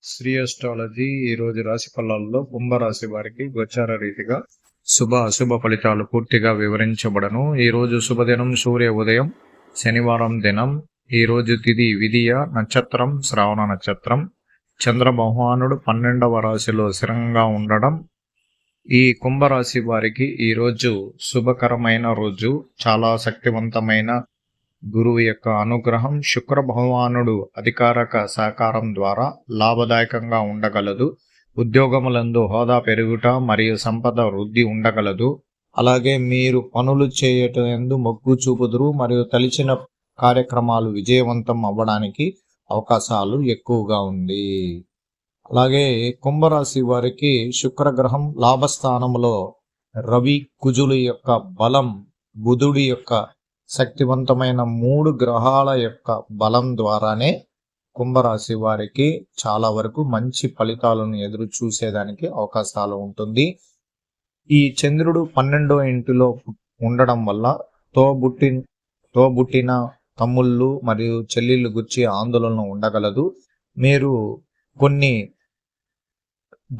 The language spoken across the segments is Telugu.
శ్రీ అస్ట్రాలజీ ఈరోజు రాశి ఫలాల్లో కుంభరాశి వారికి గోచార రీతిగా శుభ అశుభ ఫలితాలు పూర్తిగా వివరించబడను. ఈరోజు శుభదినం సూర్య ఉదయం, శనివారం దినం. ఈరోజు తిథి విధియ, నక్షత్రం శ్రావణ నక్షత్రం. చంద్ర భగవానుడు 12వ రాశిలో స్థిరంగా ఉండడం. ఈ కుంభరాశి వారికి ఈరోజు శుభకరమైన రోజు. చాలా శక్తివంతమైన గురువు యొక్క అనుగ్రహం, శుక్ర భగవానుడు అధికారక సహకారం ద్వారా లాభదాయకంగా ఉండగలదు. ఉద్యోగములందు హోదా పెరుగుట మరియు సంపద వృద్ధి ఉండగలదు. అలాగే మీరు పనులు చేయటందు మొగ్గు చూపుదురు మరియు తలిచిన కార్యక్రమాలు విజయవంతం అవ్వడానికి అవకాశాలు ఎక్కువగా ఉంది. అలాగే కుంభరాశి వారికి శుక్రగ్రహం లాభస్థానంలో, రవి కుజుల యొక్క బలం, బుధుడి యొక్క శక్తివంతమైన 3 గ్రహాల యొక్క బలం ద్వారానే కుంభరాశి వారికి చాలా వరకు మంచి ఫలితాలను ఎదురు చూసేదానికి అవకాశాలు ఉంటుంది. ఈ చంద్రుడు 12వ ఇంటిలో ఉండడం వల్ల తోబుట్టిన తమ్ముళ్ళు మరియు చెల్లెళ్ళు గురించి ఆందోళన ఉండగలదు. మీరు కొన్ని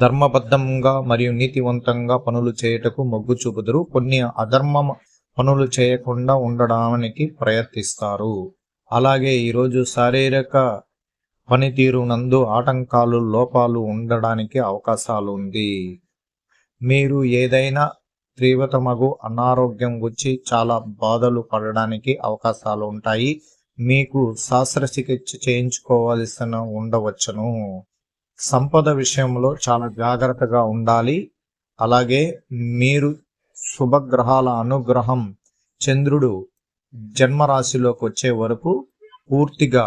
ధర్మబద్ధంగా మరియు నీతివంతంగా పనులు చేయుటకు మొగ్గు చూపుదురు. కొన్ని అధర్మ పనులు చేయకుండా ఉండడానికి ప్రయత్నిస్తారు. అలాగే ఈరోజు శారీరక పనితీరు నందు ఆటంకాలు, లోపాలు ఉండడానికి అవకాశాలు ఉంది. మీరు ఏదైనా తీవ్రతమగు అనారోగ్యం గురించి చాలా బాధలు పడడానికి అవకాశాలు ఉంటాయి. మీకు శస్త్రచికిత్స చేయించుకోవాల్సిన ఉండవచ్చును. సంపద విషయంలో చాలా జాగ్రత్తగా ఉండాలి. అలాగే మీరు శుభగ్రహాల అనుగ్రహం, చంద్రుడు జన్మరాశిలోకి వచ్చే వరకు పూర్తిగా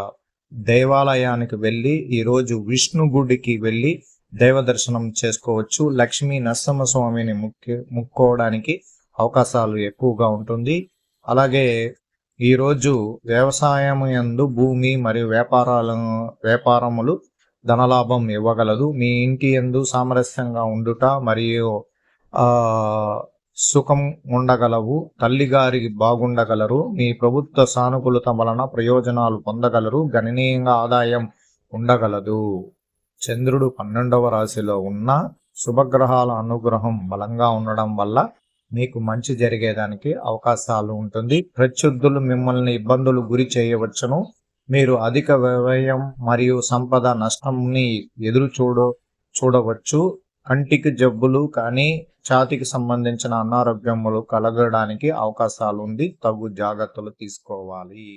దేవాలయానికి వెళ్ళి ఈరోజు విష్ణు గుడికి వెళ్ళి దైవ దర్శనం చేసుకోవచ్చు. లక్ష్మీ నరసింహస్వామిని ముక్కోవడానికి అవకాశాలు ఎక్కువగా ఉంటుంది. అలాగే ఈరోజు వ్యవసాయం యందు భూమి మరియు వ్యాపారములు ధనలాభం ఇవ్వగలదు. మీ ఇంటి యందు సామరస్యంగా ఉండుట మరియు సుఖం ఉండగలవు. తల్లిగారికి బాగుండగలరు. మీ ప్రభుత్వ సానుకూలత వలన ప్రయోజనాలు పొందగలరు. గణనీయంగా ఆదాయం ఉండగలదు. చంద్రుడు 12వ రాశిలో ఉన్న శుభగ్రహాల అనుగ్రహం బలంగా ఉండడం వల్ల మీకు మంచి జరిగేదానికి అవకాశాలు ఉంటుంది. ప్రత్యర్థులు మిమ్మల్ని ఇబ్బందులు గురి చేయవచ్చును. మీరు అధిక వ్యయం మరియు సంపద నష్టంని ఎదురు చూడవచ్చు. కంటికి జబ్బులు కానీ ఛాతీకి సంబంధించిన అనారోగ్యములు కలగడానికి అవకాశాలు ఉంది. తగు జాగ్రత్తలు తీసుకోవాలి.